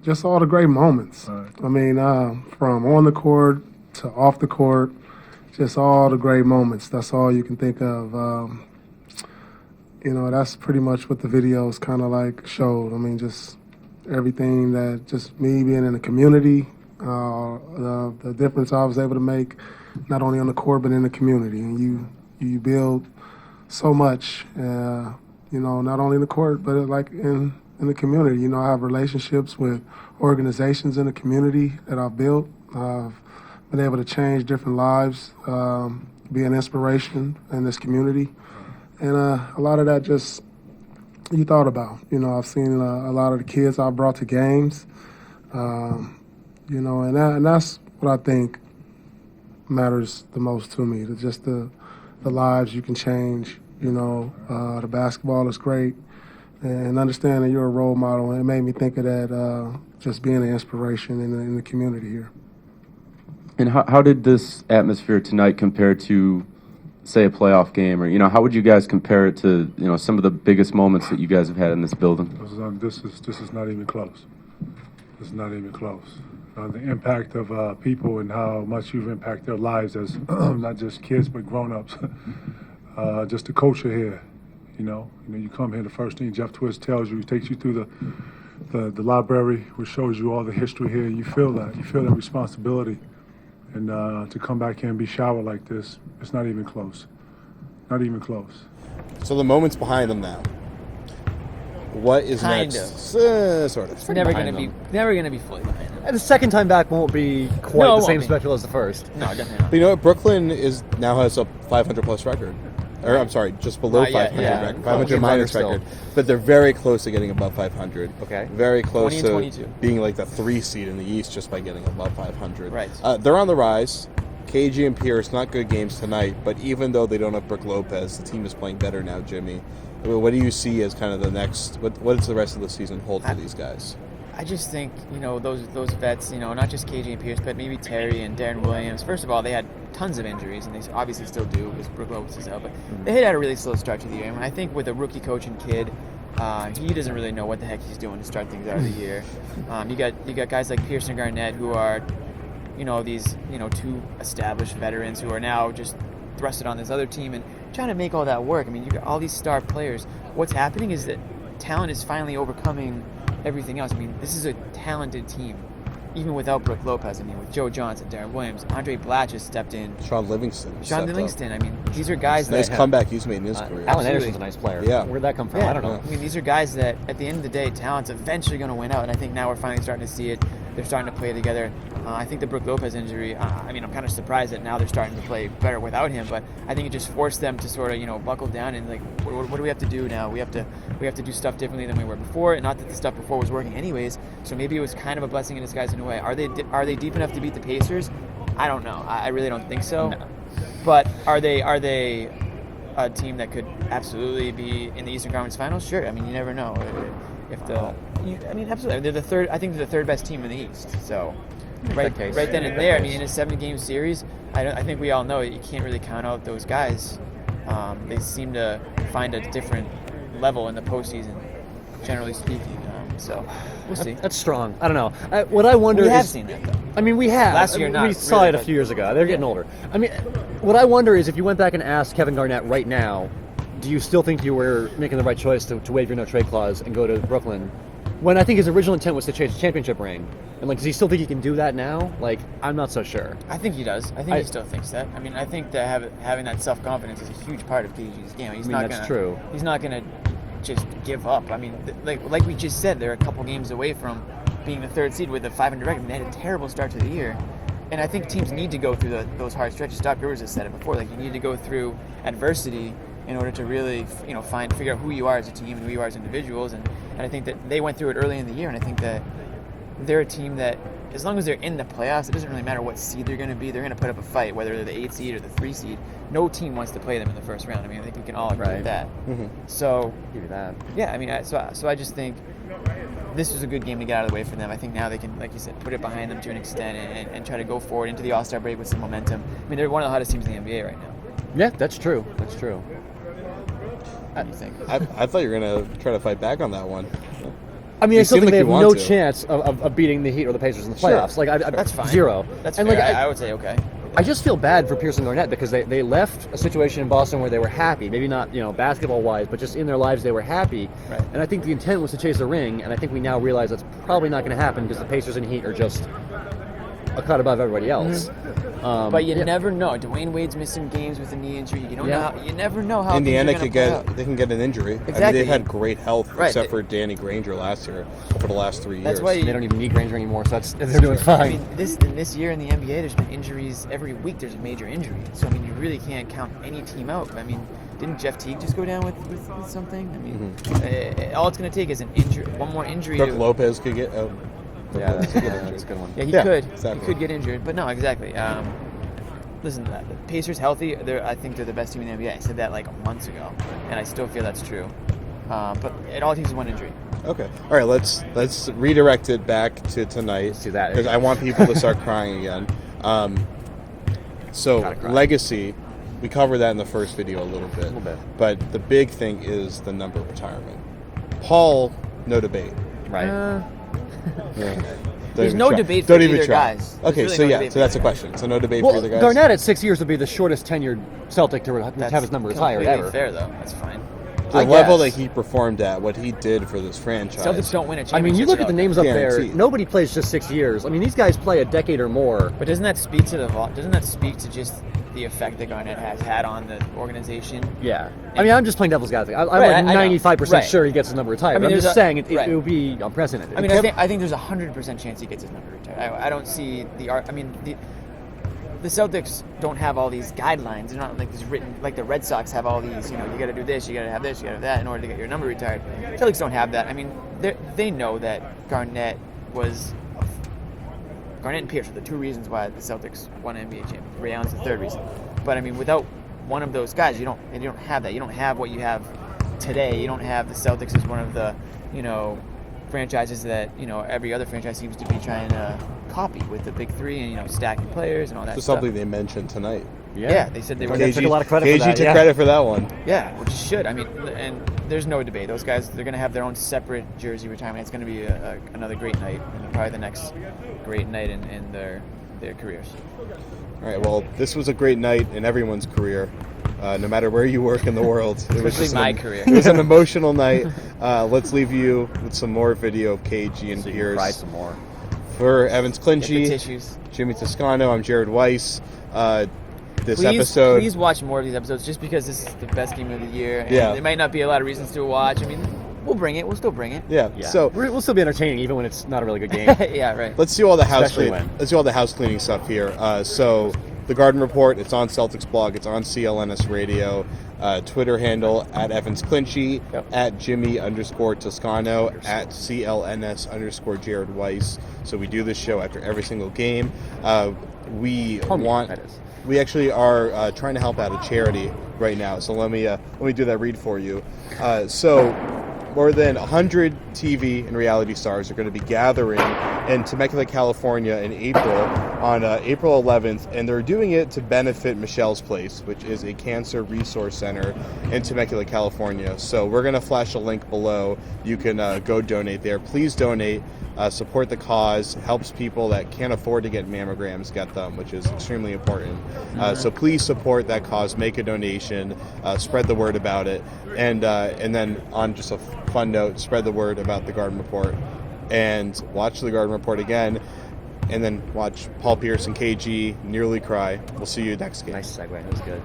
just all the great moments. Right. I mean, from on the court to off the court, just all the great moments. That's all you can think of. That's pretty much what the videos kind of like showed. I mean, just everything that just me being in the community, the difference I was able to make, not only on the court but in the community. And you build so much, not only in the court but like in the community. I have relationships with organizations in the community that I've built. I've been able to change different lives, be an inspiration in this community. And a lot of that just you thought about. I've seen a lot of the kids I've brought to games, and that's what I think matters the most to me. Just the lives you can change. The basketball is great, and understanding you're a role model. And it made me think of that, just being an inspiration in the community here. And how did this atmosphere tonight compare to, say, a playoff game, or how would you guys compare it to some of the biggest moments that you guys have had in this building? This is not even close. This is not even close. The impact of people and how much you've impacted their lives as not just kids but grown-ups. Just the culture here. You come here, the first thing Jeff Twist tells you, he takes you through the library, which shows you all the history here. You feel that responsibility. And to come back here and be showered like this, it's not even close. Not even close. So the moment's behind them now. What is Kind next? of. Sort of. It's never gonna be fully behind them. And the second time back won't be quite No, it the same won't be. spectacle as the first. No, definitely But not. you know what? Brooklyn now has a 500 plus record. Or I'm sorry, just below Not yet, 500 yeah. record. Well, 500 it's minus still. record. But they're very close to getting above 500. Okay. Very close 20 and to 22. being like the 3 seed in the East just by getting above 500. Right. They're on the rise. KG and Pierce, not good games tonight, but even though they don't have Brook Lopez, the team is playing better now, Jimmy. I mean, what do you see as kind of the next, what does the rest of the season hold for these guys? I just think, those vets, not just KG and Pierce, but maybe Terry and Darren Williams. First of all, they had tons of injuries, and they obviously still do because Brook Lopez is out. But they had a really slow start to the year. And I think with a rookie coach and kid, he doesn't really know what the heck he's doing to start things out of the year. You got guys like Pierce and Garnett who are, these two established veterans who are now just thrusted on this other team and trying to make all that work. I mean, you got all these star players. What's happening is that talent is finally overcoming everything else. I mean, this is a talented team, even without Brook Lopez. I mean, with Joe Johnson, Darren Williams, Andre Blatch has stepped in. Sean Livingston. I mean, these are guys Nice that comeback he's made in his career. Alan Anderson's a nice player. Yeah. Where'd that come from? I don't know. I mean, these are guys that, at the end of the day, talent's eventually going to win out, and I think now we're finally starting to see it. They're starting to play together. I think the Brook Lopez injury, I'm kind of surprised that now they're starting to play better without him, but I think it just forced them to sort of, buckle down and, like, what do we have to do now? We have to do stuff differently than we were before, and not that the stuff before was working anyways, so maybe it was kind of a blessing in disguise in a way. Are they deep enough to beat the Pacers? I don't know. I really don't think so. No. But are they a team that could absolutely be in the Eastern Conference Finals? Sure. I mean, you never know. Absolutely. They're the third. I think they're the third best team in the East. So, right then and there. I mean, in a 7-game series, I think we all know you can't really count out those guys. They seem to find a different level in the postseason, generally speaking. So, we'll see. That's strong. I don't know. What I wonder We have is, seen that, though. I mean, we have. Last year, not we saw really, it a but- few years ago. They're getting older. I mean, what I wonder is if you went back and asked Kevin Garnett right now, do you still think you were making the right choice to waive your no-trade clause and go to Brooklyn? When I think his original intent was to chase a championship ring. And, does he still think he can do that now? I'm not so sure. I think he does. I think he still thinks that. I mean, I think that having that self-confidence is a huge part of KG's game. That's true. He's not going to just give up. I mean, like we just said, they're a couple games away from being the third seed with a 500 record. They had a terrible start to the year. And I think teams need to go through those hard stretches. Doc Rivers has said it before. You need to go through adversity in order to really, figure out who you are as a team and who you are as individuals. And I think that they went through it early in the year. And I think that they're a team that, as long as they're in the playoffs, it doesn't really matter what seed they're going to be. They're going to put up a fight, whether they're the 8th seed or the 3 seed. No team wants to play them in the first round. I mean, I think we can all agree with that. Mm-hmm. So, Give you that. yeah, I mean, so I just think this was a good game to get out of the way for them. I think now they can, like you said, put it behind them to an extent and try to go forward into the All-Star break with some momentum. I mean, they're one of the hottest teams in the NBA right now. Yeah, that's true. That's true. What do you think? I thought you were going to try to fight back on that one. I mean, I You still seem think they like have you no want to. chance of beating the Heat or the Pacers in the Sure. playoffs. Like, That's fine. Zero. That's and fair. like, I would say okay. I just feel bad for Pierce and Garnett because they left a situation in Boston where they were happy. Maybe not, basketball wise, but just in their lives they were happy. Right. And I think the intent was to chase a ring, and I think we now realize that's probably not going to happen because the Pacers and Heat are just a cut above everybody else. But you never know. Dwayne Wade's missing games with a knee injury. You don't know. You never know how. Indiana things are could gonna play get they can get an injury. I mean, Exactly. they've had great health Right. except for Danny Granger last year for the last 3 years. That's why They don't even need Granger anymore, so they're doing fine. I mean, this year in the NBA, there's been injuries every week. There's a major injury, so I mean, you really can't count any team out. I mean, didn't Jeff Teague just go down with something? I mean, all it's going to take is one more injury. Brook Lopez could get. Yeah, that's a good one. Yeah, he Yeah, could. exactly. He could get injured, but no, exactly. Listen, the Pacers healthy. I think they're the best team in the NBA. I said that like months ago, and I still feel that's true. But it all takes is one injury. Okay. All right. Let's redirect it back to tonight. Let's do that. Because I want people to start crying again. So Gotta cry. legacy, we covered that in the first video a little bit. bit. But the big thing is the number retirement. Paul, no debate. Right. Yeah. There's Don't no even try. debate for Don't even either try. guys. There's Okay, really so no yeah, debate so for that's a either question. So no debate for Well, either guys. Garnett at 6 years would be the shortest tenured Celtic to have his number retired completely ever. fair though. That's fine. The I level guess. that he performed at, what he did for this franchise. Celtics don't win a championship. I mean, you look at the without names up Guaranteed. there. Nobody plays just 6 years. I mean, these guys play a decade or more. But doesn't that speak to doesn't that speak to just the effect that Garnett has had on the organization? Yeah. I mean, I'm just playing devil's advocate. I'm Right, like I know. 95% Right. sure he gets his number retired. I mean, I'm there's just a- saying it right. will be unprecedented. I mean, I think there's a 100% chance he gets his number retired. I don't see I mean, the Celtics don't have all these guidelines. They're not like these written, like the Red Sox have all these, you got to do this, you got to have this, you got to have that in order to get your number retired. Celtics don't have that. I mean, they know that Garnett and Pierce are the two reasons why the Celtics won NBA championship. Ray Allen's the third reason. But I mean, without one of those guys, you don't have that. You don't have what you have today. You don't have the Celtics as one of the, franchises that, every other franchise seems to be trying to copy with the big three and, stacking players and all that Just stuff. something they mentioned tonight. Yeah, they said they were. KG took a lot of credit for KG that, took yeah. credit for that one. Yeah, which should. I mean, and there's no debate. Those guys, they're going to have their own separate jersey retirement. It's going to be another great night, and probably the next great night in their careers. All right. Well, this was a great night in everyone's career, no matter where you work in the world. It was Especially just my an- career. It was an emotional night. Let's leave you with some more video of KG and So you can cry Pierce. some more. For Evans Get the Clinchie, tissues. Jimmy Toscano, I'm Jared Weiss. This Please, episode. please watch more of these episodes, just because this is the best game of the year. And Yeah. there might not be a lot of reasons to watch. I mean, we'll bring it. We'll still bring it. Yeah. Yeah. So we'll still be entertaining even when it's not a really good game. Yeah, right. let's do all the house Especially cleaning. when. Let's do all the house cleaning stuff here. So the Garden Report, it's on Celtics blog, it's on CLNS Radio, Twitter handle at Evans Clinchie, Yep. at Jimmy_Toscano, at CLNS_ Jared Weiss. So we do this show after every single game. We Homie, that is. We actually are trying to help out a charity right now. So let me do that read for you. So more than 100 TV and reality stars are going to be gathering in Temecula, California in April, on April 11th, and they're doing it to benefit Michelle's Place, which is a cancer resource center in Temecula, California. So we're going to flash a link below. You can go donate there. Please donate. Support the cause. Helps people that can't afford to get mammograms get them, which is extremely important. So please support that cause. Make a donation. Spread the word about it. And then on just a fun note, spread the word about the Garden Report. And watch the Garden Report again. And then watch Paul Pierce and KG nearly cry. We'll see you next game. Nice segue. That was good.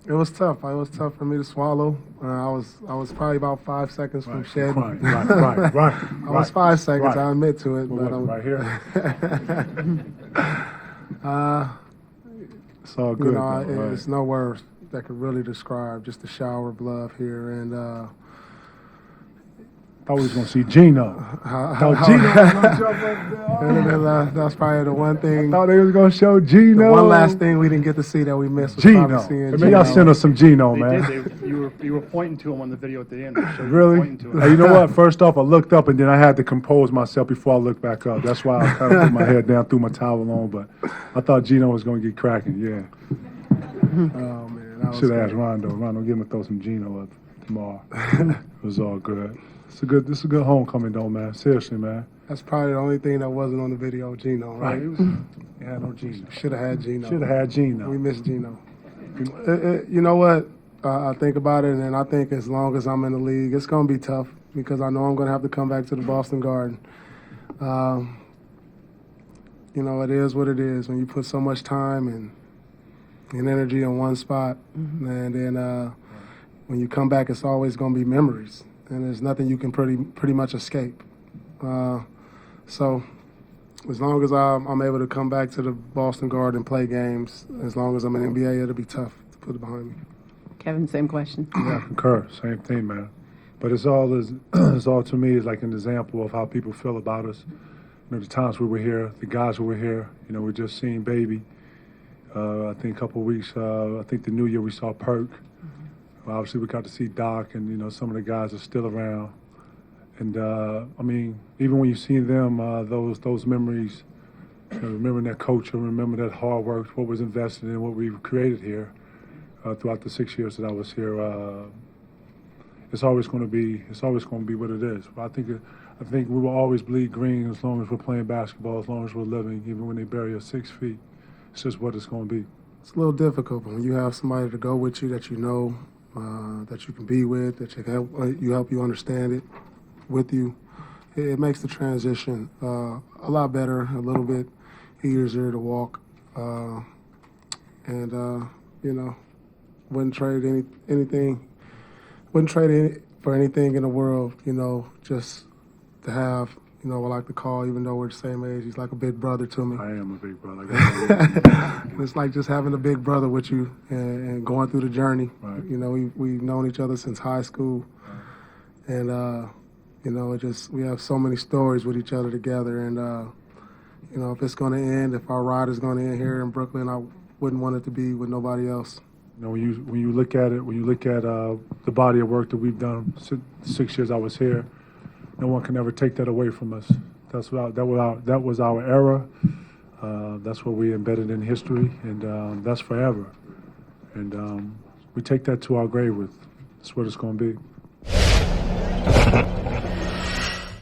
It was tough. It was tough for me to swallow. I was probably about 5 seconds from shedding. Right. I was 5 seconds. Right. I admit to it, What but was it, right here. It's all good. though, right. it's no words that could really describe just the shower of love here, and Thought we was gonna see Gino. Thought Gino was gonna jump up there. that's probably the one thing. Thought they was gonna show Gino. The one last thing we didn't get to see that we missed was Gino. probably seeing Maybe y'all Gino. send us some Gino, They man. did. You were pointing to him on the video at the end. They showed you Really? pointing to him. Hey, you know what? First off, I looked up and then I had to compose myself before I looked back up. That's why I kind of put my head down, threw my towel on. But I thought Gino was gonna get cracking. Yeah. Oh man, that was Should have asked great. Rondo. Rondo, give him a throw some Gino up tomorrow. It was all good. This is a good homecoming, though, man. Seriously, man. That's probably the only thing that wasn't on the video, Gino, right? Yeah, no Gino. Should have had Gino. Should have had Gino. We miss Gino. You know what? I think about it, and I think as long as I'm in the league, it's going to be tough because I know I'm going to have to come back to the Boston Garden. You know, it is what it is. When you put so much time and energy in one spot, and then when you come back, it's always going to be memories, and there's nothing you can pretty much escape. So as long as I'm able to come back to the Boston Garden and play games, as long as I'm in NBA, it'll be tough to put it behind me. Kevin, same question. Yeah, I concur. Same thing, man. But it's all to me is like an example of how people feel about us. You know, the times we were here, the guys who were here. You know, we just seen Baby. I think a couple of weeks. I think the New Year we saw Perk. Obviously, we got to see Doc, and you know some of the guys are still around. And I mean, even when you see them, those memories, you know, remembering that culture, remember that hard work, what was invested in, what we've created here throughout the 6 years that I was here. It's always going to be what it is. I think we will always bleed green as long as we're playing basketball, as long as we're living, even when they bury us 6 feet. It's just what it's going to be. It's a little difficult when you have somebody to go with you that you know, that you can be with, that you help you understand it with you. It makes the transition a lot better, a little bit easier to walk, and you know, wouldn't trade anything. Wouldn't trade it for anything in the world, you know, just to have, you know, what I like to call, even though we're the same age, he's like a big brother to me. I am a big brother. It's like just having a big brother with you and going through the journey. Right. You know, we've known each other since high school, and you know, we have so many stories with each other together. And you know, if it's going to end, if our ride is going to end here in Brooklyn, I wouldn't want it to be with nobody else. You know, when you look at the body of work that we've done 6 years I was here, no one can ever take that away from us. That was our era. That's what we embedded in history, and that's forever. And we take that to our grave with. That's what it's going to be.